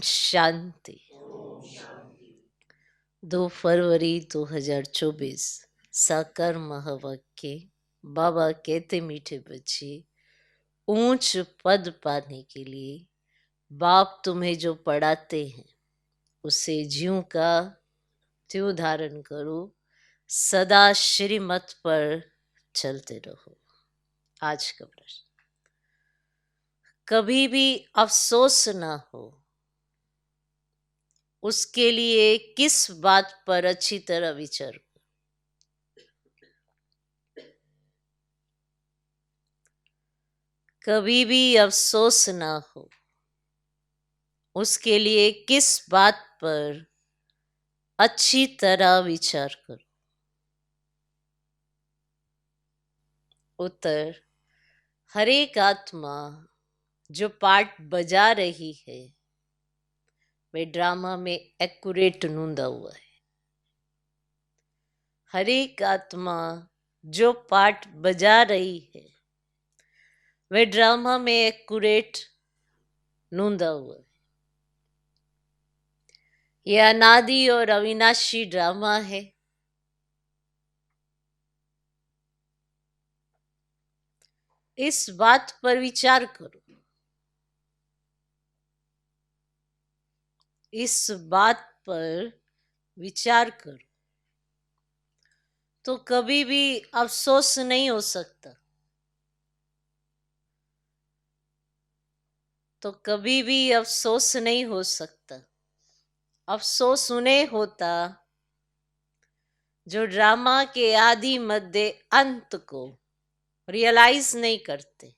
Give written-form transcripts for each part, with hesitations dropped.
शांति। 2 फरवरी 2024 साकार महावाक्य। बाबा कहते मीठे बच्चे, ऊंच पद पाने के लिए बाप तुम्हें जो पढ़ाते हैं उसे ज्यों का त्यों धारण करो, सदा श्रीमत पर चलते रहो। आज का प्रश्न, कभी भी अफसोस ना हो उसके लिए किस बात पर अच्छी तरह विचार करो। कभी भी अफसोस ना हो उसके लिए किस बात पर अच्छी तरह विचार करो। उत्तर, हर एक आत्मा जो पार्ट बजा रही है वे ड्रामा में एक्यूरेट नूंदा हुआ है। हर एक आत्मा जो पार्ट बजा रही है वे ड्रामा में एक्यूरेट नूंदा हुआ है। यह अनादि और अविनाशी ड्रामा है। इस बात पर विचार करो। इस बात पर विचार करो तो कभी भी अफसोस नहीं हो सकता। तो कभी भी अफसोस नहीं हो सकता। अफसोस उन्हें होता जो ड्रामा के आदि मध्य अंत को रियलाइज नहीं करते।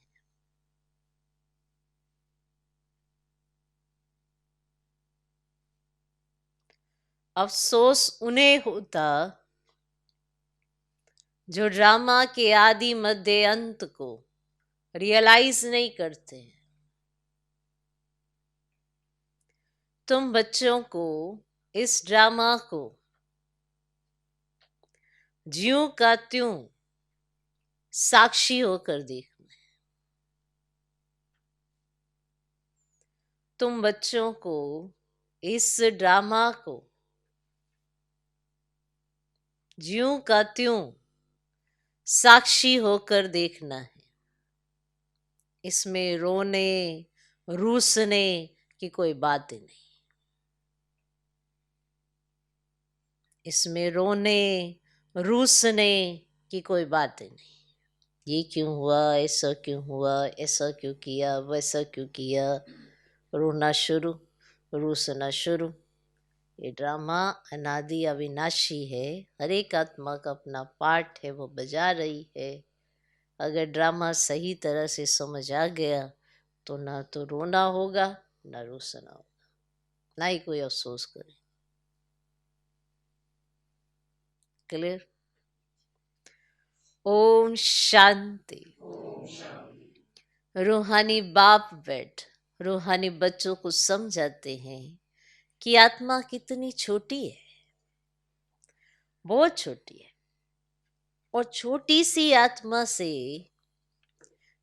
अफसोस उन्हें होता जो ड्रामा के आदि मध्य अंत को रियलाइज नहीं करते। तुम बच्चों को इस ड्रामा को ज्यों का त्यों साक्षी होकर देखना है। तुम बच्चों को इस ड्रामा को ज्यों का त्यों साक्षी होकर देखना है। इसमें रोने रूसने की कोई बात नहीं। इसमें रोने रूसने की कोई बात नहीं। ये क्यों हुआ, ऐसा क्यों हुआ, ऐसा क्यों किया, वैसा क्यों किया, रोना शुरू, रूसना शुरू। ये ड्रामा अनादि अविनाशी है। हर एक आत्मा का अपना पार्ट है, वो बजा रही है। अगर ड्रामा सही तरह से समझ आ गया तो ना तो रोना होगा ना रूसना होगा, ना ही कोई अफसोस करे। क्लियर? ओम शांति। रूहानी बाप बैठ रूहानी बच्चों को समझाते हैं कि आत्मा कितनी छोटी है, बहुत छोटी है। और छोटी सी आत्मा से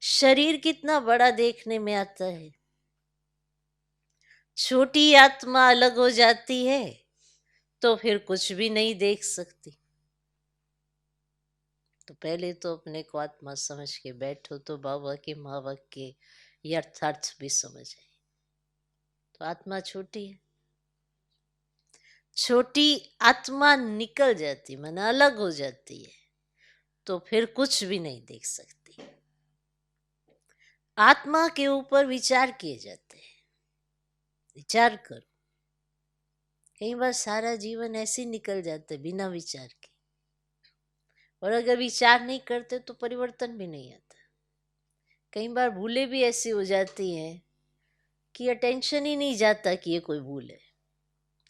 शरीर कितना बड़ा देखने में आता है। छोटी आत्मा अलग हो जाती है तो फिर कुछ भी नहीं देख सकती। तो पहले तो अपने को आत्मा समझ के बैठो तो बाबा के महावाक्य के यथार्थ भी समझ आए। तो आत्मा छोटी है। छोटी आत्मा निकल जाती, मन अलग हो जाती है तो फिर कुछ भी नहीं देख सकती। आत्मा के ऊपर विचार किए जाते हैं। विचार करो। कई बार सारा जीवन ऐसे निकल जाता है बिना विचार के, और अगर विचार नहीं करते तो परिवर्तन भी नहीं आता। कई बार भूलें भी ऐसी हो जाती हैं कि अटेंशन ही नहीं जाता कि ये कोई भूल है,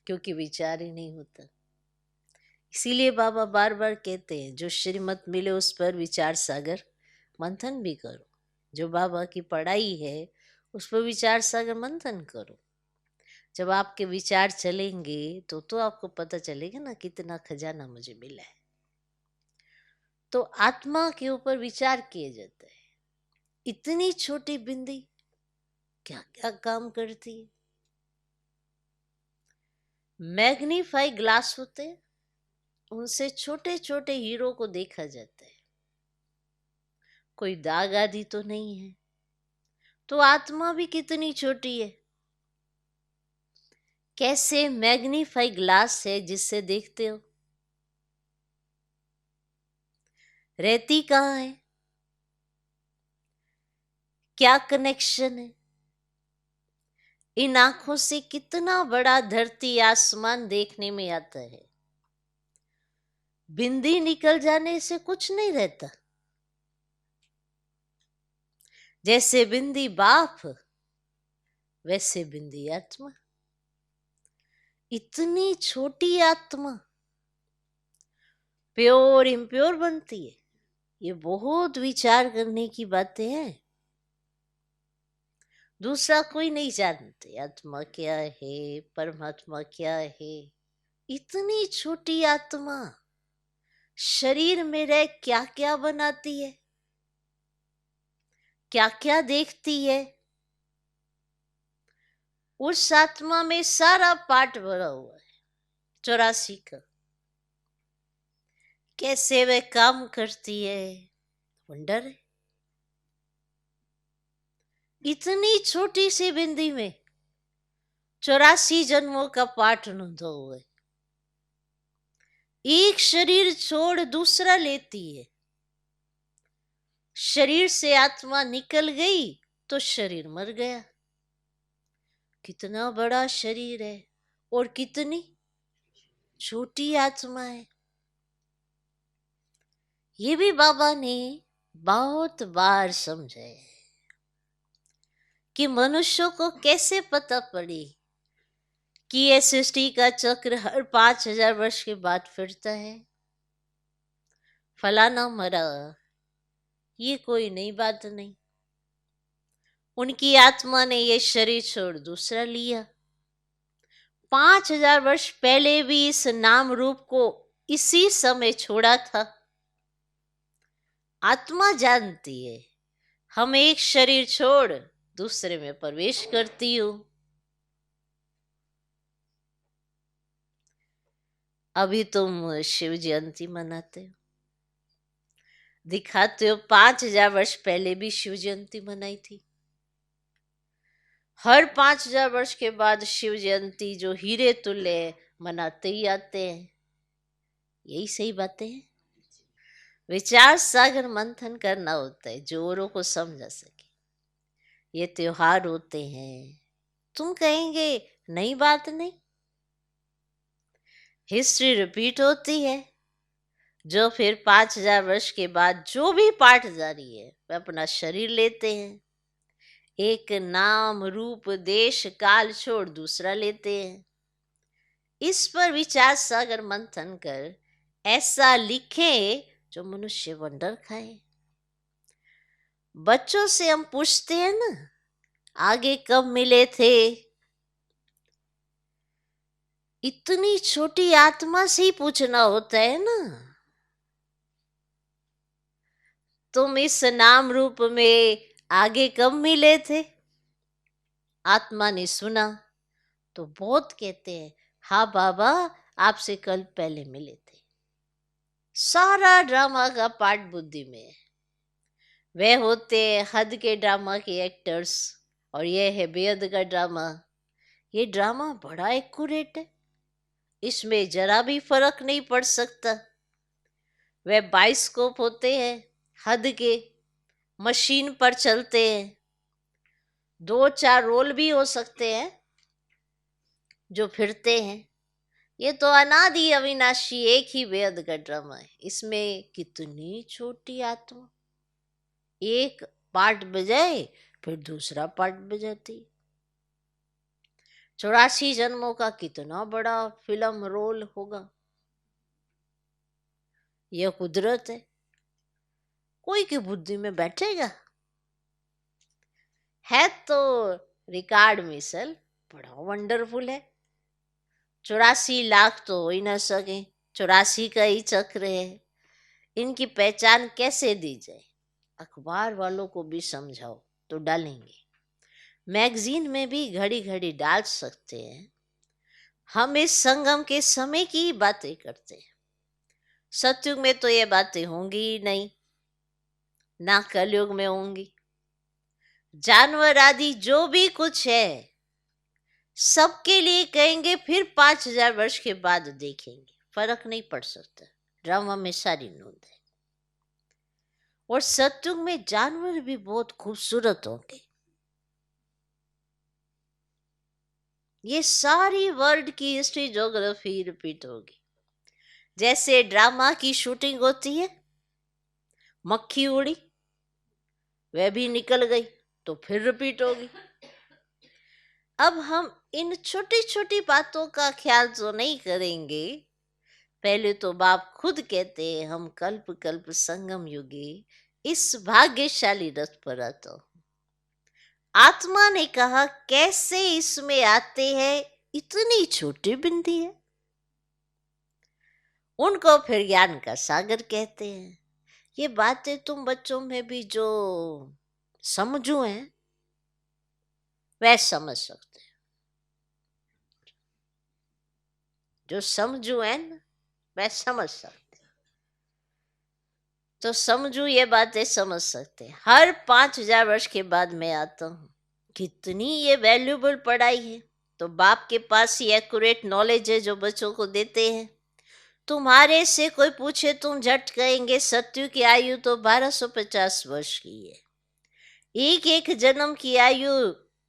क्योंकि विचार ही नहीं होता। इसीलिए बाबा बार बार कहते हैं जो श्रीमत मिले उस पर विचार सागर मंथन भी करो। जो बाबा की पढ़ाई है उस पर विचार सागर मंथन करो। जब आपके विचार चलेंगे तो आपको पता चलेगा ना कितना खजाना मुझे मिला है। तो आत्मा के ऊपर विचार किए जाते हैं। इतनी छोटी बिंदी क्या क्या काम करती है। मैग्नीफाई ग्लास होते हैं, उनसे छोटे छोटे हीरो को देखा जाता है। कोई दाग आदि तो नहीं है, तो आत्मा भी कितनी छोटी है। कैसे मैग्नीफाई ग्लास है जिससे देखते हो, रहती कहाँ है, क्या कनेक्शन है। इन आंखों से कितना बड़ा धरती आसमान देखने में आता है। बिंदी निकल जाने से कुछ नहीं रहता। जैसे बिंदी बाप, वैसे बिंदी आत्मा। इतनी छोटी आत्मा प्योर इम्प्योर बनती है, ये बहुत विचार करने की बातें हैं। दूसरा कोई नहीं जानते आत्मा क्या है, परमात्मा क्या है। इतनी छोटी आत्मा शरीर में रह क्या क्या बनाती है, क्या क्या देखती है। उस आत्मा में सारा पार्ट भरा हुआ है 84 का। कैसे वह काम करती है, वंडर है। इतनी छोटी सी बिंदी में 84 जन्मों का पाठ नोंधा हुआ है। एक शरीर छोड़ दूसरा लेती है। शरीर से आत्मा निकल गई तो शरीर मर गया। कितना बड़ा शरीर है और कितनी छोटी आत्मा है। ये भी बाबा ने बहुत बार समझाया कि मनुष्यों को कैसे पता पड़ी कि यह सृष्टि का चक्र हर 5000 वर्ष के बाद फिरता है। फलाना मरा, ये कोई नई बात नहीं। उनकी आत्मा ने यह शरीर छोड़ दूसरा लिया। 5000 वर्ष पहले भी इस नाम रूप को इसी समय छोड़ा था। आत्मा जानती है हम एक शरीर छोड़ दूसरे में प्रवेश करती हूं। अभी तुम शिव जयंती मनाते हो, दिखाते हो 5000 वर्ष पहले भी शिव जयंती मनाई थी। हर 5000 वर्ष के बाद शिव जयंती जो हीरे तुल्य मनाते ही आते हैं। यही सही बातें हैं। विचार सागर मंथन करना होता है जो औरों को समझा सके। ये त्योहार होते हैं, तुम कहेंगे नई बात नहीं, हिस्ट्री रिपीट होती है। जो फिर 5000 वर्ष के बाद जो भी पाठ जारी है वे अपना शरीर लेते हैं। एक नाम रूप देश काल छोड़ दूसरा लेते हैं। इस पर विचार सागर मंथन कर ऐसा लिखे जो मनुष्य वंडर खाए। बच्चों से हम पूछते हैं ना, आगे कब मिले थे। इतनी छोटी आत्मा से ही पूछना होता है ना, तुम इस नाम रूप में आगे कब मिले थे। आत्मा ने सुना तो बहुत कहते हैं, हाँ बाबा आपसे कल पहले मिले थे। सारा ड्रामा का पार्ट बुद्धि में है। वे होते हैं हद के ड्रामा के एक्टर्स और यह है बेहद का ड्रामा। ये ड्रामा बड़ा एक्यूरेट है, इसमें जरा भी फर्क नहीं पड़ सकता। वे बाइस्कोप होते हैं हद के, मशीन पर चलते हैं। 2-4 रोल भी हो सकते हैं जो फिरते हैं। ये तो अनादि अविनाशी एक ही बेहद का ड्रामा है। इसमें कितनी छोटी आत्मा एक पार्ट बजाए फिर दूसरा पार्ट बजाती। 84 जन्मों का कितना बड़ा फिल्म रोल होगा। यह कुदरत है, कोई की बुद्धि में बैठेगा। है तो रिकार्ड मिसल बड़ा वंडरफुल है। 84 लाख तो हो ही ना सके, 84 का ही चक्र है। इनकी पहचान कैसे दी जाए, अखबार वालों को भी समझाओ तो डालेंगे, मैगजीन में भी घड़ी घड़ी डाल सकते हैं। हम इस संगम के समय की ही बातें करते हैं। सतयुग में तो ये बातें होंगी ही नहीं, ना कलयुग में होंगी। जानवर आदि जो भी कुछ है सबके लिए कहेंगे फिर 5,000 वर्ष के बाद देखेंगे, फर्क नहीं पड़ सकता। ड्रामा में सारी नोंद है। और सतयुग में जानवर भी बहुत खूबसूरत होंगे। ये सारी वर्ल्ड की हिस्ट्री ज्योग्राफी रिपीट होगी। जैसे ड्रामा की शूटिंग होती है, मक्खी उड़ी, वह भी निकल गई, तो फिर रिपीट होगी। अब हम इन छोटी छोटी बातों का ख्याल तो नहीं करेंगे। पहले तो बाप खुद कहते हैं, हम कल्प कल्प संगम युगे इस भाग्यशाली रथ पर आता हूं। आत्मा ने कहा, कैसे इसमें आते हैं, इतनी छोटी बिंदी है। उनको फिर ज्ञान का सागर कहते हैं। ये बातें तुम बच्चों में भी जो समझू हैं वह समझ सकते हैं। जो समझू है ना वह समझ सकते हैं। तो समझू ये बातें समझ सकते हैं। हर 5,000 वर्ष के बाद मैं आता हूँ। कितनी ये वैल्यूबल पढ़ाई है। तो बाप के पास ही एक्यूरेट नॉलेज है जो बच्चों को देते हैं। तुम्हारे से कोई पूछे तुम झट कहेंगे सत्यु की आयु तो 1250 वर्ष की है। एक एक जन्म की आयु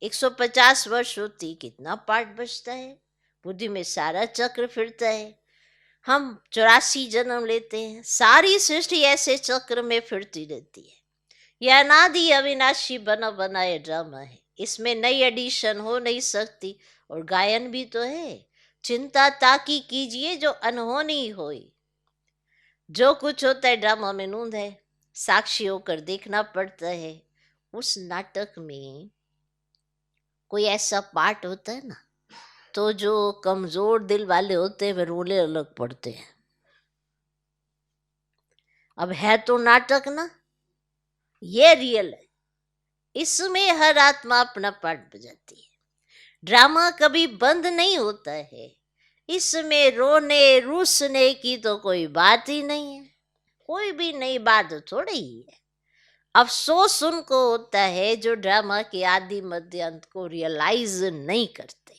150 वर्ष होती, कितना पार्ट बचता है। बुद्धि में सारा चक्र फिरता है। हम 84 जन्म लेते हैं, सारी सृष्टि ऐसे चक्र में फिरती रहती है। यह अनादि अविनाशी बना बनाए ड्रामा है। इसमें नई एडिशन हो नहीं सकती। और गायन भी तो है, चिंता ताकि कीजिए जो अनहोनी होई। जो कुछ होता है ड्रामा में नूंद है, साक्षी होकर देखना पड़ता है। उस नाटक में कोई ऐसा पार्ट होता है ना, तो जो कमजोर दिल वाले होते हैं वे रोने अलग पड़ते हैं। अब है तो नाटक ना, ये रियल है। इसमें हर आत्मा अपना पार्ट बजाती है। ड्रामा कभी बंद नहीं होता है। इसमें रोने रूसने की तो कोई बात ही नहीं है। कोई भी नई बात थोड़ी ही है। अफसोस उनको होता है जो ड्रामा के आदि मध्य अंत को रियलाइज नहीं करते।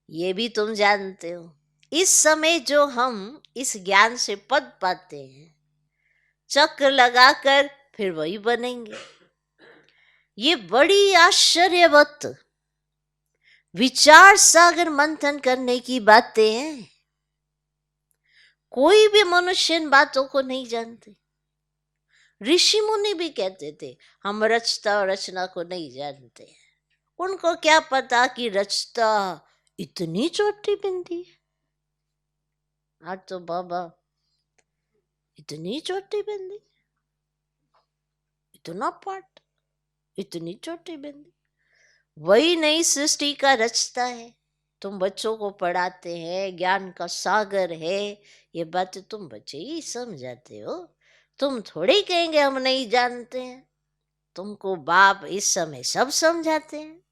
ये भी तुम जानते हो। इस समय जो हम इस ज्ञान से पद पाते हैं, चक्र लगाकर फिर वही बनेंगे। ये बड़ी आश्चर्यवत विचार सागर मंथन करने की बातें हैं। कोई भी मनुष्य इन बातों को नहीं जानते। ऋषि मुनि भी कहते थे हम रचता और रचना को नहीं जानते। उनको क्या पता कि रचता इतनी छोटी बिंदी है। आज तो बाबा इतनी छोटी बिंदी, इतना पार्ट, इतनी छोटी बिंदी। वही नई सृष्टि का रचता है। तुम बच्चों को पढ़ाते हैं, ज्ञान का सागर है। ये बात तुम बच्चे ही समझाते हो। तुम थोड़े कहेंगे हम नहीं जानते हैं। तुमको बाप इस समय सब समझाते हैं।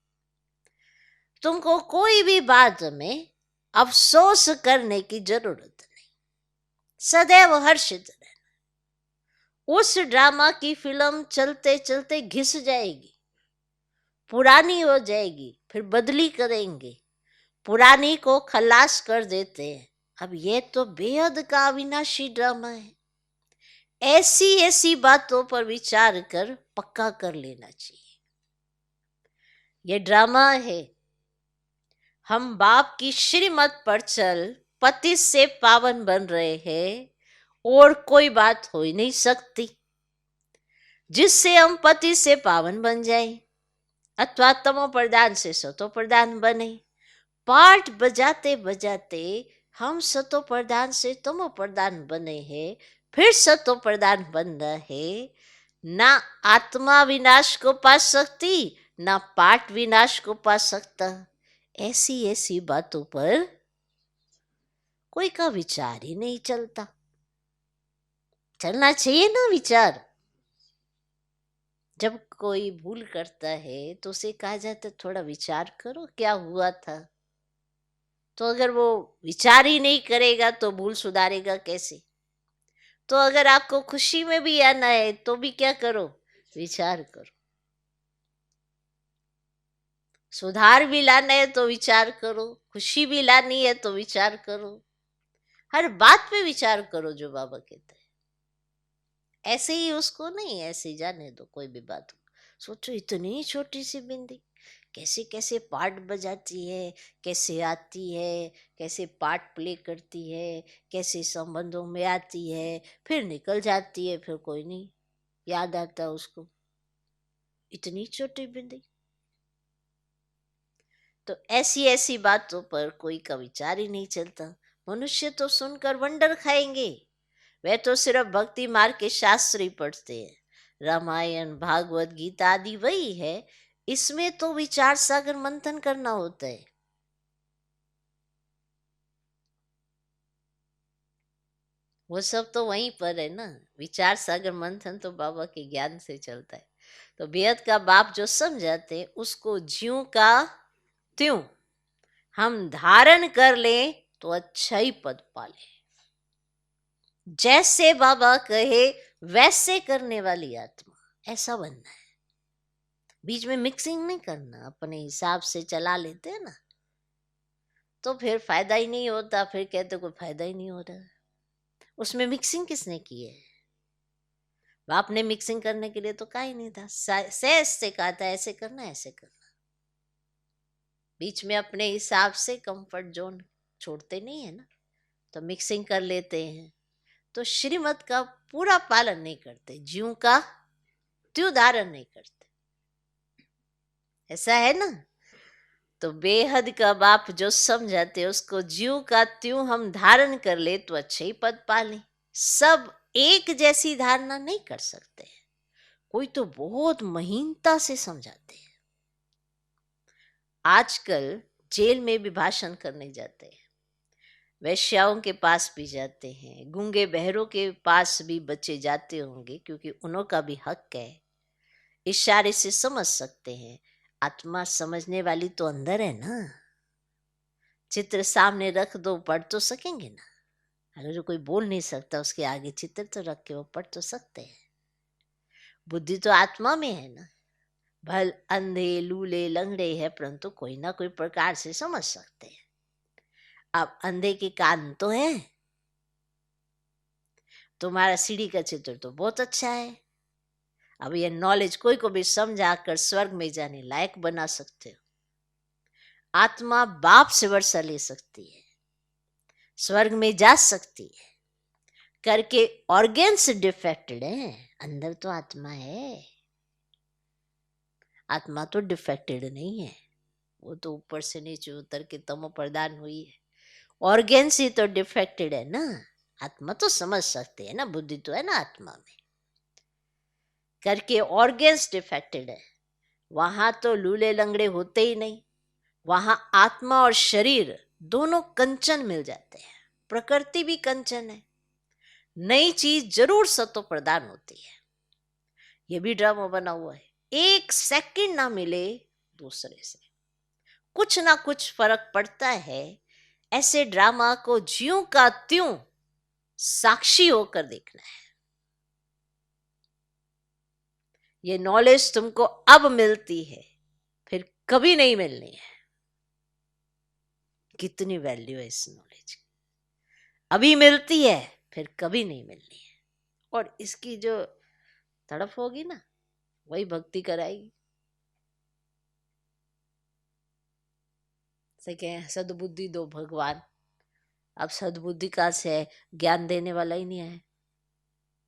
तुमको कोई भी बात में अफसोस करने की जरूरत नहीं। सदैव हर्षित रहना। उस ड्रामा की फिल्म चलते चलते घिस जाएगी, पुरानी हो जाएगी, फिर बदली करेंगे, पुरानी को खलास कर देते हैं। अब ये तो बेहद का अविनाशी ड्रामा है। ऐसी ऐसी बातों पर विचार कर पक्का कर लेना चाहिए। ये ड्रामा है। हम बाप की श्रीमत पर चल पति से पावन बन रहे हैं और कोई बात हो ही नहीं सकती जिससे हम पति से पावन बन जाएं अथवा तमो प्रधान से सतो प्रधान बने। पाठ बजाते बजाते हम सतो प्रधान से तमो प्रधान बने हैं, फिर सतो प्रधान बन रहे। ना आत्मा विनाश को पा सकती, ना पाठ विनाश को पा सकता। ऐसी ऐसी बातों पर कोई का विचार ही नहीं चलता। चलना चाहिए ना विचार। जब कोई भूल करता है तो उसे कहा जाता है थोड़ा विचार करो क्या हुआ था। तो अगर वो विचार ही नहीं करेगा तो भूल सुधारेगा कैसे। तो अगर आपको खुशी में भी आना है तो भी क्या करो, विचार करो। सुधार भी लाना है तो विचार करो, खुशी भी लानी है तो विचार करो। हर बात पे विचार करो जो बाबा कहते हैं। ऐसे ही उसको नहीं, ऐसे ही जाने दो कोई भी बात को। सोचो इतनी छोटी सी बिंदी कैसे कैसे पार्ट बजाती है, कैसे आती है, कैसे पार्ट प्ले करती है, कैसे संबंधों में आती है, फिर निकल जाती है, फिर कोई नहीं याद आता उसको। इतनी छोटी बिंदी। तो ऐसी ऐसी बातों पर कोई का विचार ही नहीं चलता। मनुष्य तो सुनकर वंडर खाएंगे। वे तो सिर्फ भक्ति मार्ग के शास्त्र ही पढ़ते हैं। रामायण भागवत गीता आदि वही है। इसमें तो विचार सागर मंथन करना होता है। वो सब तो वहीं पर है ना। विचार सागर मंथन तो बाबा के ज्ञान से चलता है। तो बेहद का बाप जो समझाते हैं उसको ज्यों का त्यों हम धारण कर लें तो अच्छा ही पद पाले। जैसे बाबा कहे वैसे करने वाली आत्मा, ऐसा बनना है। बीच में मिक्सिंग नहीं करना, अपने हिसाब से चला लेते हैं ना तो फिर फायदा ही नहीं होता। फिर कहते कोई फायदा ही नहीं हो रहा। उसमें मिक्सिंग किसने की है? बाप ने मिक्सिंग करने के लिए तो कहा ही नहीं था। सहज से कहा था ऐसे करना ऐसे करना। बीच में अपने हिसाब से कंफर्ट जोन छोड़ते नहीं है ना, तो मिक्सिंग कर लेते हैं। तो श्रीमत का पूरा पालन नहीं करते, ज्यों का त्यों धारण नहीं करते। ऐसा है ना। तो बेहद का बाप जो समझाते उसको ज्यों का त्यों हम धारण कर ले तो अच्छे ही पद पाले। सब एक जैसी धारणा नहीं कर सकते। कोई तो बहुत महीनता से समझाते हैं। आजकल जेल में भी भाषण करने जाते हैं, वैश्याओं के पास भी जाते हैं, गूंगे बहरों के पास भी बच्चे जाते होंगे क्योंकि उनका भी हक है। इशारे से समझ सकते हैं। आत्मा समझने वाली तो अंदर है ना। चित्र सामने रख दो पढ़ तो सकेंगे ना। अगर जो कोई बोल नहीं सकता उसके आगे चित्र तो रख के वो पढ़ तो सकते हैं। बुद्धि तो आत्मा में है ना। भल अंधे लूले लंगड़े है परंतु कोई ना कोई प्रकार से समझ सकते हैं। अब अंधे के कान तो है। तुम्हारा सीढ़ी का चित्र तो बहुत अच्छा है। अब ये नॉलेज कोई को भी समझा कर स्वर्ग में जाने लायक बना सकते हो। आत्मा बाप से वर्षा ले सकती है, स्वर्ग में जा सकती है करके ऑर्गेन्स डिफेक्टेड है। अंदर तो आत्मा है। आत्मा तो डिफेक्टेड नहीं है। वो तो ऊपर से नीचे उतर के तमो प्रदान हुई है। ऑर्गेन्स ही तो डिफेक्टेड है ना। आत्मा तो समझ सकते है ना, बुद्धि तो है ना आत्मा में। करके ऑर्गेन्स डिफेक्टेड है। वहां तो लूले लंगड़े होते ही नहीं। वहां आत्मा और शरीर दोनों कंचन मिल जाते हैं। प्रकृति भी कंचन है। नई चीज जरूर सतो प्रदान होती है। ये भी ड्रामा बना हुआ है। एक सेकंड ना मिले दूसरे से, कुछ ना कुछ फर्क पड़ता है। ऐसे ड्रामा को ज्यों का त्यों साक्षी होकर देखना है। ये नॉलेज तुमको अब मिलती है, फिर कभी नहीं मिलनी है। कितनी वैल्यू है इस नॉलेज की। अभी मिलती है फिर कभी नहीं मिलनी है। और इसकी जो तड़प होगी ना वही भक्ति कराएगी। से कहें सद्बुद्धि दो भगवान। अब सद्बुद्धि कहाँ से है? ज्ञान देने वाला ही नहीं है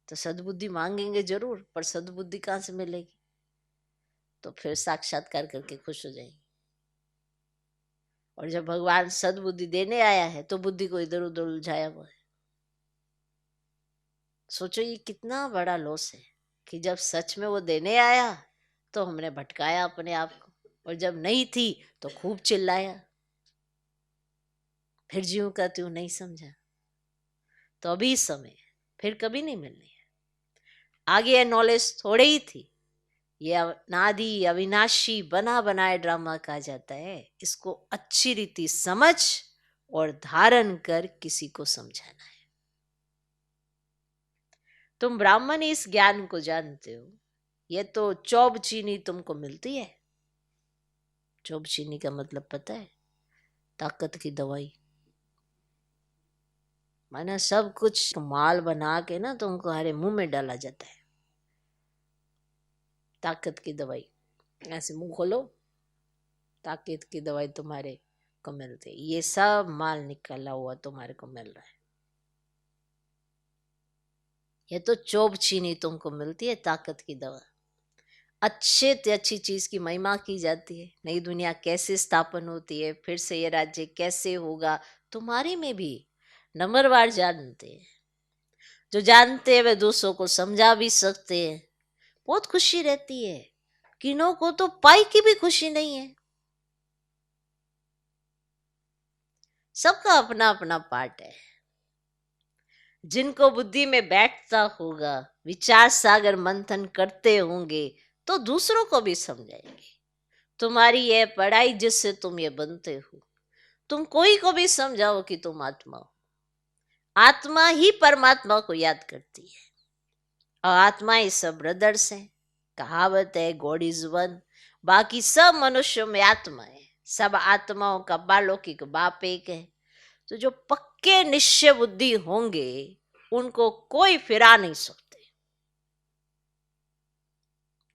तो सद्बुद्धि मांगेंगे जरूर, पर सद्बुद्धि कहाँ से मिलेगी? तो फिर साक्षात्कार करके खुश हो जाएंगे। और जब भगवान सद्बुद्धि देने आया है तो बुद्धि को इधर उधर उलझाया हुआ है। सोचो ये कितना बड़ा लॉस है कि जब सच में वो देने आया तो हमने भटकाया अपने आप को, और जब नहीं थी तो खूब चिल्लाया। फिर ज्यों का त्यों नहीं समझा। तो अभी समय, फिर कभी नहीं मिलनी है। आगे ये नॉलेज थोड़ी ही थी, ये अनादि अविनाशी बना बनाए ड्रामा कहा जाता है। इसको अच्छी रीति समझ और धारण कर किसी को समझाना है। तुम ब्राह्मण इस ज्ञान को जानते हो, ये तो चौब चीनी तुमको मिलती है। चौब चीनी का मतलब पता है? ताकत की दवाई। माना सब कुछ माल बना के ना तुम्हारे मुंह में डाला जाता है। ताकत की दवाई, ऐसे मुंह खोलो, ताकत की दवाई तुम्हारे को मिलती है। ये सब माल निकला हुआ तुम्हारे को मिल रहा है। ये तो चौब चीनी तुमको मिलती है, ताकत की दवा। अच्छे से अच्छी चीज की महिमा की जाती है। नई दुनिया कैसे स्थापन होती है, फिर से ये राज्य कैसे होगा, तुम्हारे में भी नंबरवार जानते हैं। जो जानते हैं वे दूसरों को समझा भी सकते हैं। बहुत खुशी रहती है। किन्हों को तो पाई की भी खुशी नहीं है। सबका अपना अपना पार्ट है। जिनको बुद्धि में बैठता होगा, विचार सागर मंथन करते होंगे, तो दूसरों को भी समझाएंगे। तुम्हारी ये पढ़ाई जिससे तुम ये बनते हो, तुम कोई को भी समझाओ कि तुम आत्मा हो। आत्मा ही परमात्मा को याद करती है। और आत्मा ही सब ब्रदर्स हैं। कहावत है गॉड इज वन। बाकी सब मनुष्यों में आत्मा है। सब आत्माओं का बालौकिक बाप एक है। तो जो पक्के निश्चय बुद्धि होंगे, उनको कोई फिरा नहीं सकते।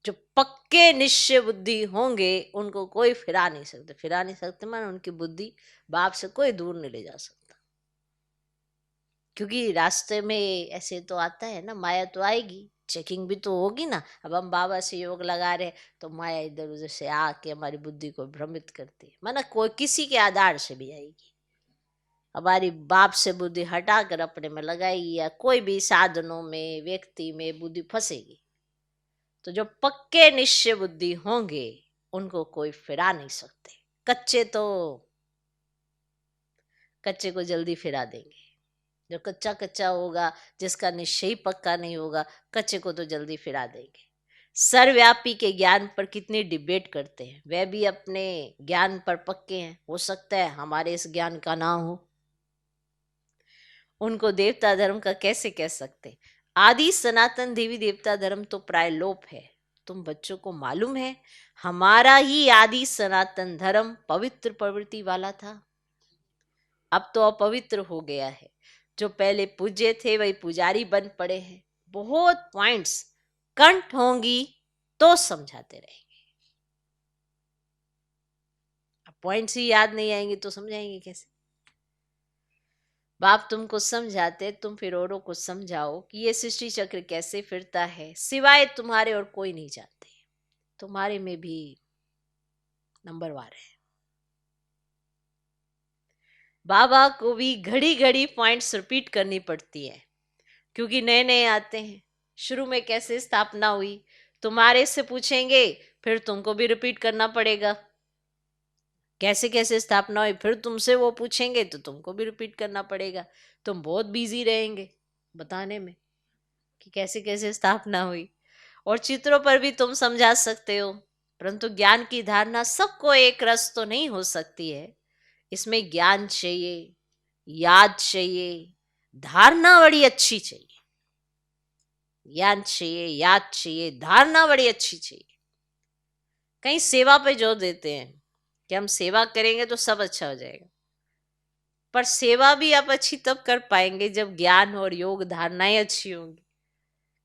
जो पक्के निश्चय बुद्धि होंगे, उनको कोई फिरा नहीं सकते। फिरा नहीं सकते माने उनकी बुद्धि बाप से कोई दूर नहीं ले जा सकता। क्योंकि रास्ते में ऐसे तो आता है ना, माया तो आएगी, चेकिंग भी तो होगी ना। अब हम बाबा से योग लगा रहे, तो माया इधर उधर से आके हमारी बुद्धि को भ्रमित करती है। माना कोई किसी के आधार से भी आएगी। हमारी बाप से बुद्धि हटाकर अपने में लगाएगी, या कोई भी साधनों में, व्यक्ति में बुद्धि फंसेगी। तो जो पक्के निश्चय बुद्धि होंगे, उनको कोई फिरा नहीं सकते। कच्चे को जल्दी फिरा देंगे। जो कच्चा कच्चा होगा, जिसका निश्चय ही पक्का नहीं होगा, कच्चे को तो जल्दी फिरा देंगे। सर्वव्यापी के ज्ञान पर कितनी डिबेट करते हैं। वे भी अपने ज्ञान पर पक्के हैं। हो सकता है हमारे इस ज्ञान का ना हो। उनको देवता धर्म का कैसे कह सकते? आदि सनातन देवी देवता धर्म तो प्राय लोप है। तुम बच्चों को मालूम है, हमारा ही आदि सनातन धर्म पवित्र प्रवृत्ति वाला था। अब तो अपवित्र हो गया है। जो पहले पूज्य थे वही पुजारी बन पड़े हैं। बहुत पॉइंट्स कंठ होंगी तो समझाते रहेंगे। अब पॉइंट्स ही याद नहीं आएंगे तो समझाएंगे कैसे? बाप तुमको समझाते, तुम फिर औरों को समझाओ कि ये सृष्टि चक्र कैसे फिरता है। सिवाय तुम्हारे और कोई नहीं जानते। तुम्हारे में भी नंबरवार है। बाबा को भी घड़ी घड़ी पॉइंट्स रिपीट करनी पड़ती है, क्योंकि नए नए आते हैं। शुरू में कैसे स्थापना हुई तुम्हारे से पूछेंगे, फिर तुमको भी रिपीट करना पड़ेगा। कैसे कैसे स्थापना हुई फिर तुमसे वो पूछेंगे, तो तुमको भी रिपीट करना पड़ेगा। तुम बहुत बिजी रहेंगे बताने में कि कैसे कैसे स्थापना हुई। और चित्रों पर भी तुम समझा सकते हो, परंतु ज्ञान की धारणा सबको एक रस तो नहीं हो सकती है। इसमें ज्ञान चाहिए, याद चाहिए, धारणा बड़ी अच्छी चाहिए। ज्ञान चाहिए, याद चाहिए, धारणा बड़ी अच्छी चाहिए। कहीं सेवा पे जोर देते हैं कि हम सेवा करेंगे तो सब अच्छा हो जाएगा। पर सेवा भी आप अच्छी तब कर पाएंगे जब ज्ञान और योग धारणाएं अच्छी होंगी।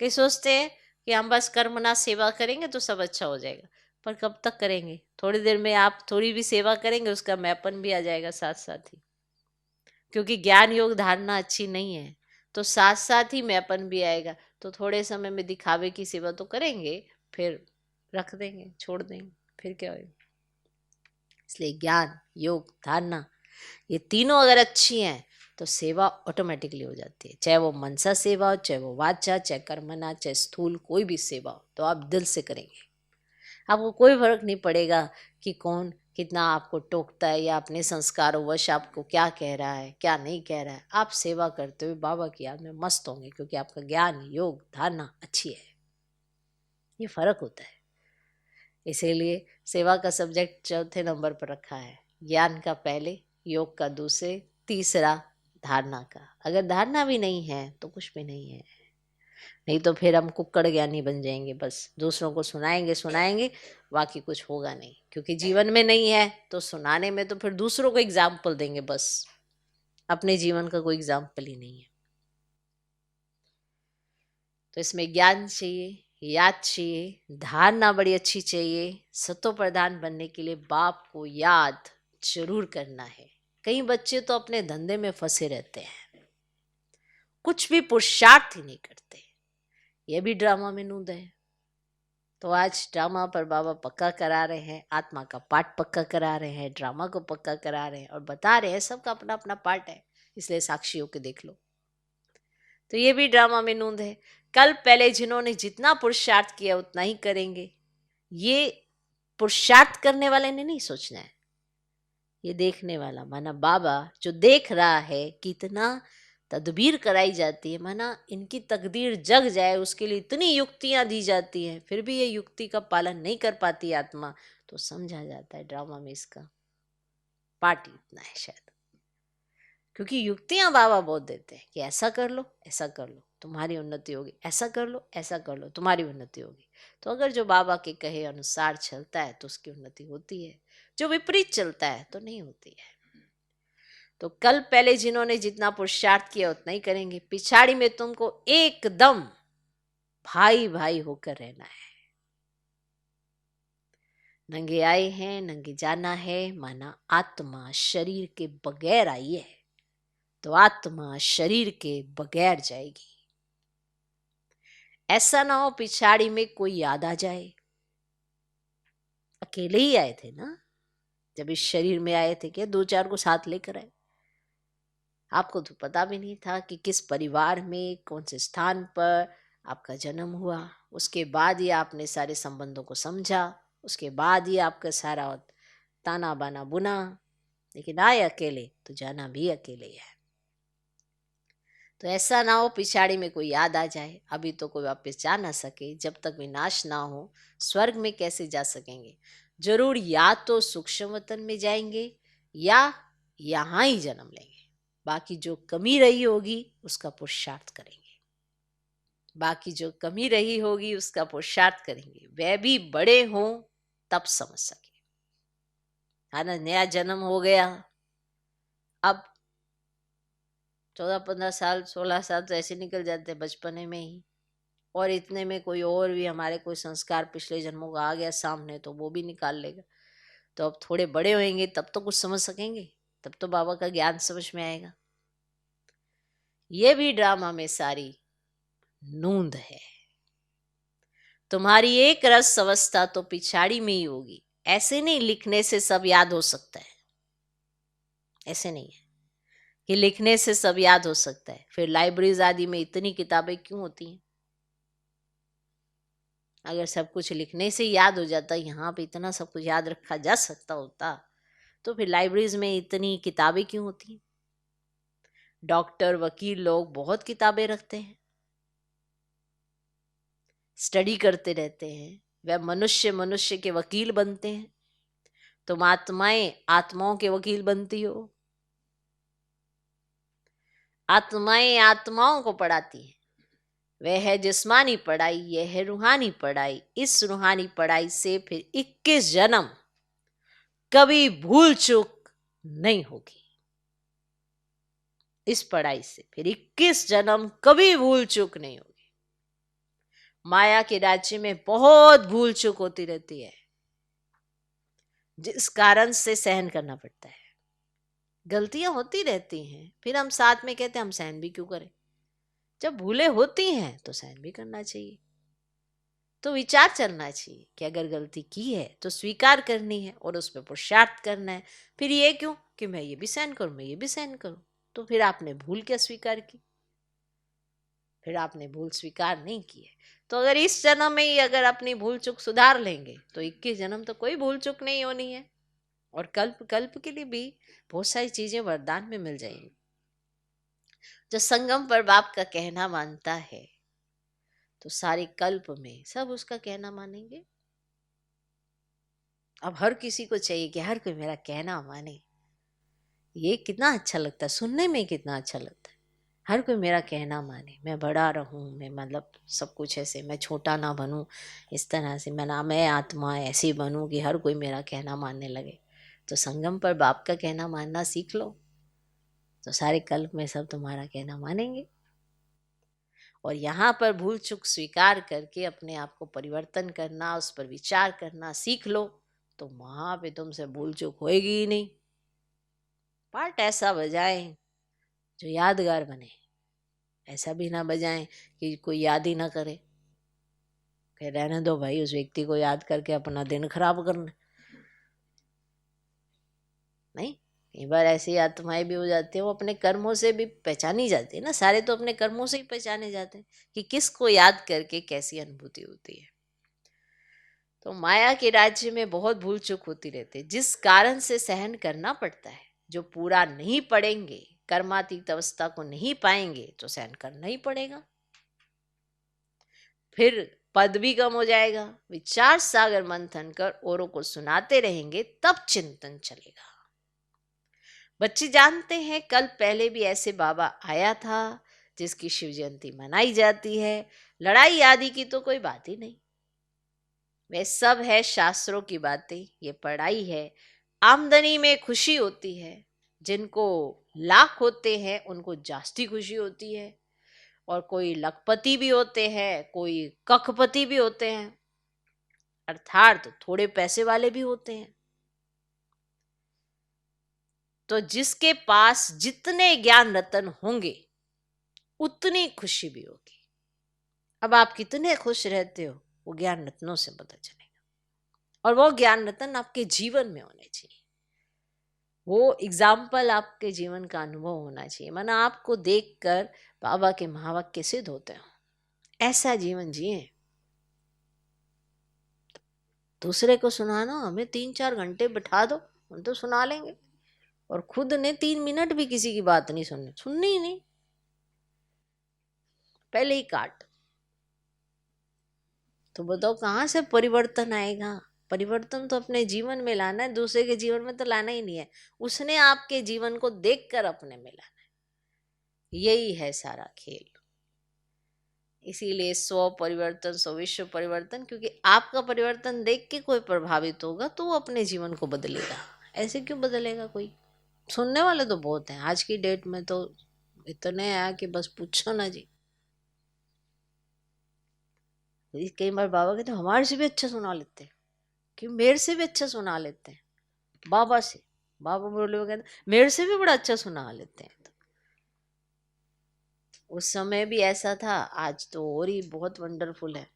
कई सोचते हैं कि हम बस कर्मना सेवा करेंगे तो सब अच्छा हो जाएगा। पर कब तक करेंगे? थोड़ी देर में आप थोड़ी भी सेवा करेंगे, उसका मैपन भी आ जाएगा साथ साथ ही। क्योंकि ज्ञान योग धारणा अच्छी नहीं है, तो साथ साथ ही मैपन भी आएगा। तो थोड़े समय में दिखावे की सेवा तो करेंगे, फिर रख देंगे, छोड़ देंगे, फिर क्या होगा? इसलिए ज्ञान योग धारणा ये तीनों अगर अच्छी हैं, तो सेवा ऑटोमेटिकली हो जाती है। चाहे वो मनसा सेवा हो, चाहे वो वाचा, चाहे कर्मना, चाहे स्थूल, कोई भी सेवा हो, तो आप दिल से करेंगे। आपको कोई फर्क नहीं पड़ेगा कि कौन कितना आपको टोकता है, या अपने संस्कारों वश आपको क्या कह रहा है, क्या नहीं कह रहा है। आप सेवा करते हुए बाबा की याद में मस्त होंगे, क्योंकि आपका ज्ञान योग धारणा अच्छी है। ये फर्क होता है। इसीलिए सेवा का सब्जेक्ट चौथे नंबर पर रखा है। ज्ञान का पहले, योग का दूसरे, तीसरा धारणा का। अगर धारणा भी नहीं है तो कुछ भी नहीं है। नहीं तो फिर हम कुक्कड़ ज्ञानी बन जाएंगे, बस दूसरों को सुनाएंगे सुनाएंगे, बाकी कुछ होगा नहीं। क्योंकि जीवन में नहीं है तो सुनाने में तो फिर दूसरों को एग्जाम्पल देंगे बस, अपने जीवन का कोई एग्जाम्पल ही नहीं है। तो इसमें ज्ञान चाहिए, याद चाहिए, धारणा बड़ी अच्छी चाहिए। सतो प्रधान बनने के लिए बाप को याद जरूर करना है। कई बच्चे तो अपने धंधे में फंसे रहते हैं, कुछ भी पुरुषार्थ ही नहीं करते। ये भी ड्रामा में नूंद है। तो आज ड्रामा पर बाबा पक्का करा रहे हैं, आत्मा का पाठ पक्का करा रहे हैं, ड्रामा को पक्का करा रहे हैं और बता रहे हैं सबका अपना अपना पार्ट है, इसलिए साक्षी होके देख लो। तो ये भी ड्रामा में नूंद है। कल पहले जिन्होंने जितना पुरुषार्थ किया उतना ही करेंगे। ये पुरुषार्थ करने वाले ने नहीं सोचना है, ये देखने वाला, माना बाबा जो देख रहा है कितना तदबीर कराई जाती है, माना इनकी तकदीर जग जाए उसके लिए इतनी युक्तियां दी जाती हैं, फिर भी ये युक्ति का पालन नहीं कर पाती आत्मा, तो समझा जाता है ड्रामा में इसका पार्ट इतना है शायद। क्योंकि युक्तियां बाबा बहुत देते हैं कि ऐसा कर लो, ऐसा कर लो, तुम्हारी उन्नति होगी, ऐसा कर लो, ऐसा कर लो, तुम्हारी उन्नति होगी। तो अगर जो बाबा के कहे अनुसार चलता है तो उसकी उन्नति होती है, जो विपरीत चलता है तो नहीं होती है। तो कल पहले जिन्होंने जितना पुरुषार्थ किया उतना ही करेंगे। पिछाड़ी में तुमको एकदम भाई भाई होकर रहना है। नंगे आए हैं नंगे जाना है, माना आत्मा शरीर के बगैर आई है तो आत्मा शरीर के बगैर जाएगी। ऐसा ना हो पिछाड़ी में कोई याद आ जाए। अकेले ही आए थे ना, जब इस शरीर में आए थे, क्या दो चार को साथ लेकर आए? आपको तो पता भी नहीं था कि किस परिवार में कौन से स्थान पर आपका जन्म हुआ। उसके बाद ही आपने सारे संबंधों को समझा, उसके बाद ही आपका सारा ताना बाना बुना। लेकिन आए अकेले तो जाना भी अकेले है। तो ऐसा ना हो पिछाड़ी में कोई याद आ जाए। अभी तो कोई वापस जा ना सके, जब तक विनाश ना हो स्वर्ग में कैसे जा सकेंगे? जरूर या तो सूक्ष्म वतन में जाएंगे या यहाँ ही जन्म लेंगे। बाकी जो कमी रही होगी उसका पुरुषार्थ करेंगे, बाकी जो कमी रही होगी उसका पुरुषार्थ करेंगे। वह भी बड़े हों तब समझ सके। है ना, नया जन्म हो गया, अब 14-15 साल 16 साल तो ऐसे निकल जाते बचपने में ही, और इतने में कोई और भी हमारे कोई संस्कार पिछले जन्मों का आ गया सामने तो वो भी निकाल लेगा। तो अब थोड़े बड़े होंगे तब तो कुछ समझ सकेंगे, तब तो बाबा का ज्ञान समझ में आएगा। ये भी ड्रामा में सारी नूंद है। तुम्हारी एक रस अवस्था तो पिछाड़ी में ही होगी। ऐसे नहीं लिखने से सब याद हो सकता है, ऐसे नहीं है कि लिखने से सब याद हो सकता है। फिर लाइब्रेरीज आदि में इतनी किताबें क्यों होती हैं? अगर सब कुछ लिखने से याद हो जाता, यहाँ पे इतना सब कुछ याद रखा जा सकता होता, तो फिर लाइब्रेरीज में इतनी किताबें क्यों होती हैं? डॉक्टर वकील लोग बहुत किताबें रखते हैं, स्टडी करते रहते हैं, वह मनुष्य मनुष्य के वकील बनते हैं। तुम आत्माएं आत्माओं के वकील बनती हो। आत्माएं आत्माओं को पढ़ाती हैं। वह है जिस्मानी पढ़ाई, यह है रूहानी पढ़ाई। इस रूहानी पढ़ाई से फिर 21 जन्म कभी भूल चूक नहीं होगी। इस पढ़ाई से फिर 21 जन्म कभी भूल चूक नहीं होगी। माया के राज्य में बहुत भूल चूक होती रहती है, जिस कारण से सहन करना पड़ता है। गलतियां होती रहती हैं, फिर हम साथ में कहते हैं हम सहन भी क्यों करें? जब भूलें होती हैं तो सहन भी करना चाहिए। तो विचार चलना चाहिए कि अगर गलती की है तो स्वीकार करनी है और उस पर पुरुषार्थ करना है। फिर ये क्यों कि मैं ये भी सहन करूं, मैं ये भी सहन करूं? तो फिर आपने भूल क्या स्वीकार की? फिर आपने भूल स्वीकार नहीं की है। तो अगर इस जन्म में ही अगर अपनी भूल चूक सुधार लेंगे तो 21 जन्म तो कोई भूल चूक नहीं होनी है। और कल्प कल्प के लिए भी बहुत सारी चीजें वरदान में मिल जाएंगी। जो संगम पर बाप का कहना मानता है तो सारे कल्प में सब उसका कहना मानेंगे। अब हर किसी को चाहिए कि हर कोई मेरा कहना माने। ये कितना अच्छा लगता है, सुनने में कितना अच्छा लगता है। हर कोई मेरा कहना माने, मैं बड़ा रहूं, मैं मतलब सब कुछ ऐसे, मैं छोटा ना बनूं, इस तरह से मैं आत्मा ऐसी बनूं कि हर कोई मेरा कहना मानने लगे। तो संगम पर बाप का कहना मानना सीख लो, तो सारे कल्प में सब तुम्हारा कहना मानेंगे। और यहाँ पर भूल चूक स्वीकार करके अपने आप को परिवर्तन करना, उस पर विचार करना सीख लो, तो वहां पे तुमसे भूल चूक होएगी ही नहीं। पार्ट ऐसा बजाएं जो यादगार बने, ऐसा भी ना बजाएं कि कोई याद ही ना करे, कह रहने दो भाई, उस व्यक्ति को याद करके अपना दिन खराब करना। नहीं, कई बार ऐसी आत्माएं भी हो जाती है, वो अपने कर्मों से भी पहचानी जाती है ना, सारे तो अपने कर्मों से ही पहचाने जाते हैं कि किसको याद करके कैसी अनुभूति होती है। तो माया के राज्य में बहुत भूल चूक होती रहती है, जिस कारण से सहन करना पड़ता है। जो पूरा नहीं पड़ेंगे, कर्मातीत अवस्था को नहीं पाएंगे, तो सहन करना ही पड़ेगा। फिर पद भी कम हो जाएगा। विचार सागर मंथन कर औरों को सुनाते रहेंगे, तब चिंतन चलेगा। बच्चे जानते हैं कल पहले भी ऐसे बाबा आया था, जिसकी शिव जयंती मनाई जाती है। लड़ाई आदि की तो कोई बात ही नहीं, वे सब है शास्त्रों की बातें, ये पढ़ाई है। आमदनी में खुशी होती है, जिनको लाख होते हैं उनको जास्ती खुशी होती है। और कोई लखपति भी होते हैं, कोई कखपति भी होते हैं, अर्थात थोड़े पैसे वाले भी होते हैं। तो जिसके पास जितने ज्ञान रतन होंगे, उतनी खुशी भी होगी। अब आप कितने खुश रहते हो, वो ज्ञान रत्नों से पता चलेगा। और वो ज्ञान रतन आपके जीवन में होने चाहिए, वो एग्जाम्पल आपके जीवन का अनुभव होना चाहिए। माना आपको देखकर बाबा के महावाक्य सिद्ध होते हो, ऐसा जीवन जिए। दूसरे को सुनाना, हमें 3-4 घंटे बिठा दो, हम तो सुना लेंगे, और खुद ने 3 मिनट भी किसी की बात नहीं सुननी ही नहीं, पहले ही काट। तो बताओ कहाँ से परिवर्तन आएगा? परिवर्तन तो अपने जीवन में लाना है, दूसरे के जीवन में तो लाना ही नहीं है। उसने आपके जीवन को देखकर अपने में लाना है, यही है सारा खेल। इसीलिए स्व परिवर्तन स्व विश्व परिवर्तन, क्योंकि आपका परिवर्तन देख के कोई प्रभावित होगा तो वो अपने जीवन को बदलेगा। ऐसे क्यों बदलेगा कोई? सुनने वाले तो बहुत हैं आज की डेट में, तो इतने हैं कि बस पूछो ना जी। कई बार बाबा कहते हमारे से भी अच्छा सुना लेते हैं, कि मेरे से भी अच्छा सुना लेते हैं बाबा से। बाबा बोले, वो कहते मेरे से भी बड़ा अच्छा सुना लेते हैं। तो उस समय भी ऐसा था, आज तो और ही बहुत वंडरफुल है।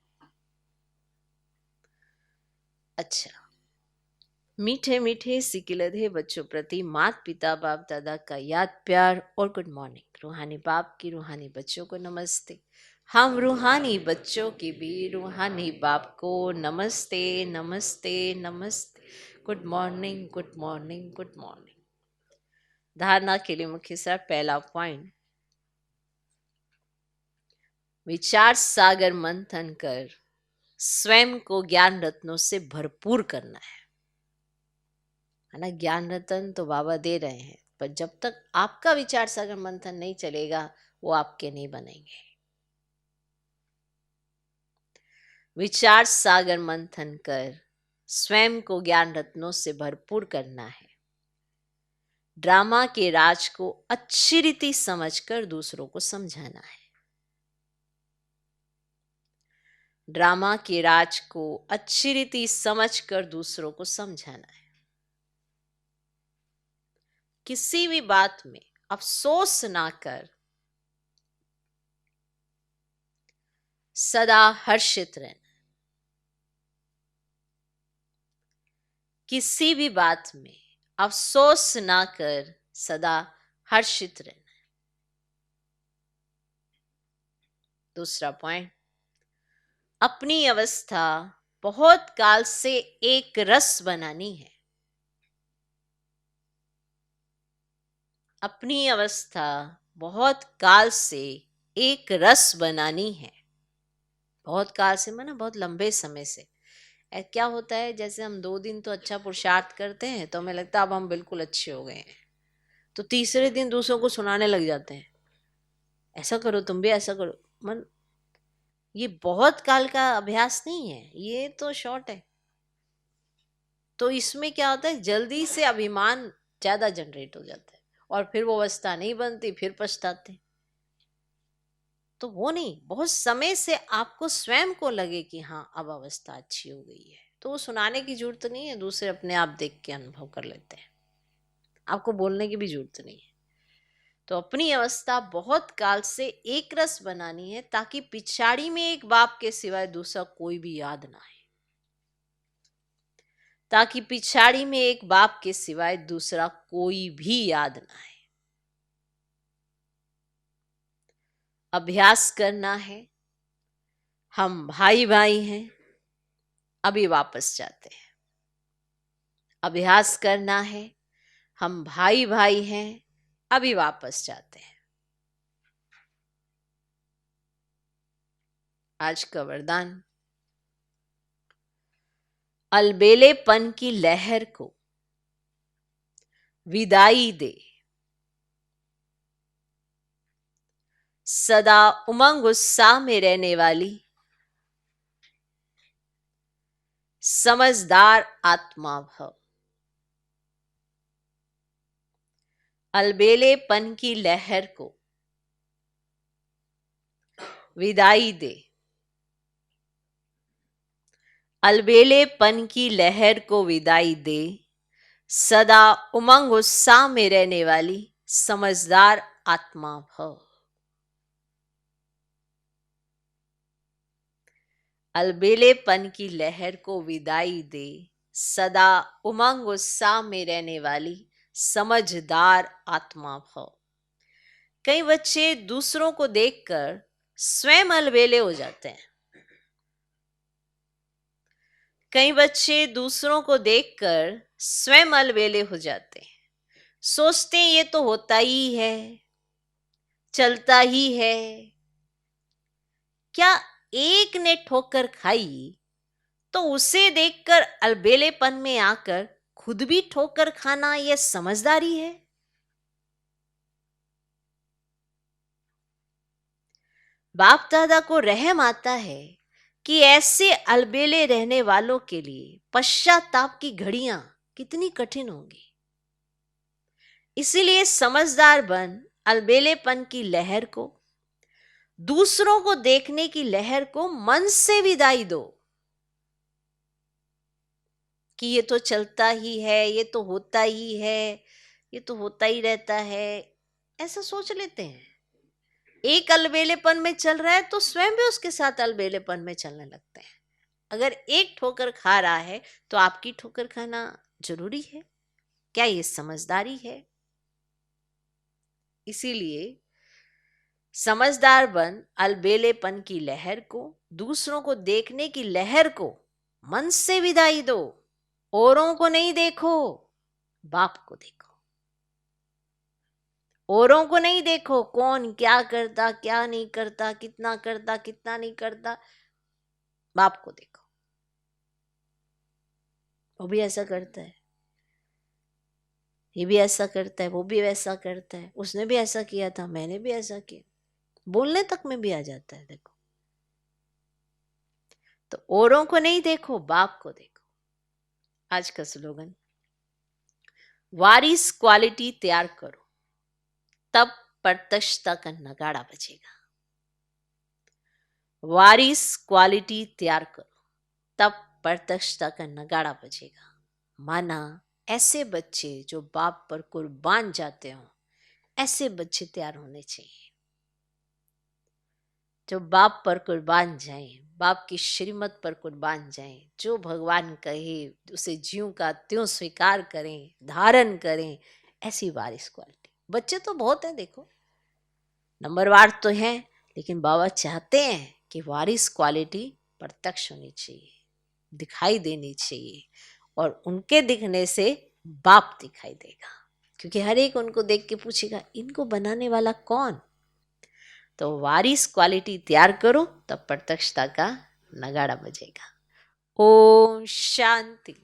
अच्छा, मीठे मीठे सिकिलधे बच्चों प्रति माता पिता बाप दादा का याद प्यार और गुड मॉर्निंग। रूहानी बाप की रूहानी बच्चों को नमस्ते। हम रूहानी बच्चों की भी रूहानी बाप को नमस्ते नमस्ते नमस्ते। Good morning good morning good morning. धारणा के लिए मुख्य सर पहला पॉइंट, विचार सागर मंथन कर स्वयं को ज्ञान रत्नों से भरपूर करना है ना। ज्ञान रतन तो बाबा दे रहे हैं, पर जब तक आपका विचार सागर मंथन नहीं चलेगा, वो आपके नहीं बनेंगे। विचार सागर मंथन कर स्वयं को ज्ञान रत्नों से भरपूर करना है। ड्रामा के राज को अच्छी रीति समझकर दूसरों को समझाना है। ड्रामा के राज को अच्छी रीति समझकर दूसरों को समझाना है। किसी भी बात में अफसोस ना कर, सदा हर्षित रहना। किसी भी बात में अफसोस ना कर, सदा हर्षित रहना। दूसरा पॉइंट, अपनी अवस्था बहुत काल से एक रस बनानी है। अपनी अवस्था बहुत काल से एक रस बनानी है। बहुत काल से माना बहुत लंबे समय से, क्या होता है, जैसे हम 2 दिन तो अच्छा पुरुषार्थ करते हैं तो हमें लगता है अब हम बिल्कुल अच्छे हो गए हैं, तो तीसरे दिन दूसरों को सुनाने लग जाते हैं, ऐसा करो तुम भी ऐसा करो। मन, ये बहुत काल का अभ्यास नहीं है, ये तो शॉर्ट है। तो इसमें क्या होता है, जल्दी से अभिमान ज्यादा जनरेट हो जाता है और फिर वो अवस्था नहीं बनती, फिर पछताते हैं। तो वो नहीं, बहुत समय से आपको स्वयं को लगे कि हाँ अब अवस्था अच्छी हो गई है, तो वो सुनाने की जरूरत नहीं है, दूसरे अपने आप देख के अनुभव कर लेते हैं, आपको बोलने की भी जरूरत नहीं है। तो अपनी अवस्था बहुत काल से एक रस बनानी है, ताकि पिछाड़ी में एक बाप के सिवाय दूसरा कोई भी याद ना आए, ताकि पिछाड़ी में एक बाप के सिवाय दूसरा कोई भी याद ना आए। अभ्यास करना है, हम भाई भाई हैं, अभी वापस जाते हैं। अभ्यास करना है, हम भाई भाई हैं, अभी वापस जाते हैं। आज का वरदान, अलबेलेपन की लहर को विदाई दे, सदा उमंग उत्साह में रहने वाली समझदार आत्मा भव। अलबेलेपन की लहर को विदाई दे, अलबेलेपन की लहर को विदाई दे, सदा उमंग उत्साह में रहने वाली समझदार आत्मा भव। अलबेलेपन की लहर को विदाई दे, सदा उमंग उत्साह में रहने वाली समझदार आत्मा भव। कई बच्चे दूसरों को देखकर स्वयं अलबेले हो जाते हैं। कई बच्चे दूसरों को देखकर स्वयं अलबेले हो जाते हैं, सोचते हैं ये तो होता ही है, चलता ही है। क्या एक ने ठोकर खाई तो उसे देखकर अलबेलेपन में आकर खुद भी ठोकर खाना यह समझदारी है? बाप दादा को रहम आता है कि ऐसे अलबेले रहने वालों के लिए पश्चाताप की घड़ियां कितनी कठिन होंगी। इसीलिए समझदार बन अलबेलेपन की लहर को, दूसरों को देखने की लहर को मन से विदाई दो कि ये तो चलता ही है, ये तो होता ही है, ये तो होता ही रहता है, ऐसा सोच लेते हैं। एक अलबेलेपन में चल रहा है तो स्वयं भी उसके साथ अलबेलेपन में चलने लगते हैं। अगर एक ठोकर खा रहा है तो आपकी ठोकर खाना जरूरी है? क्या ये समझदारी है? इसीलिए समझदार बन अलबेलेपन की लहर को, दूसरों को देखने की लहर को मन से विदाई दो। औरों को नहीं देखो, बाप को देखो। औरों को नहीं देखो, कौन क्या करता क्या नहीं करता, कितना करता कितना नहीं करता, बाप को देखो। वो भी ऐसा करता है, ये भी ऐसा करता है, वो भी वैसा करता है, उसने भी ऐसा किया था, मैंने भी ऐसा किया, बोलने तक में भी आ जाता है। देखो, तो औरों को नहीं देखो, बाप को देखो। आज का स्लोगन, वारिस क्वालिटी तैयार करो, तब प्रत्यक्षता का नगाड़ा बजेगा। वारिस क्वालिटी तैयार करो, तब प्रत्यक्षता का नगाड़ा बजेगा। माना ऐसे बच्चे जो बाप पर कुर्बान जाते हो, ऐसे बच्चे तैयार होने चाहिए जो बाप पर कुर्बान जाएं, बाप की श्रीमत पर कुर्बान जाएं, जो भगवान कहे उसे ज्यों का त्यों स्वीकार करें, धारण करें। ऐसी वारिस क्वालिटी। बच्चे तो बहुत हैं, देखो नंबरवार तो हैं, लेकिन बाबा चाहते हैं कि वारिस क्वालिटी प्रत्यक्ष होनी चाहिए, दिखाई देनी चाहिए, और उनके दिखने से बाप दिखाई देगा, क्योंकि हर एक उनको देख के पूछेगा इनको बनाने वाला कौन। तो वारिस क्वालिटी तैयार करो, तब प्रत्यक्षता का नगाड़ा बजेगा। ओम शांति।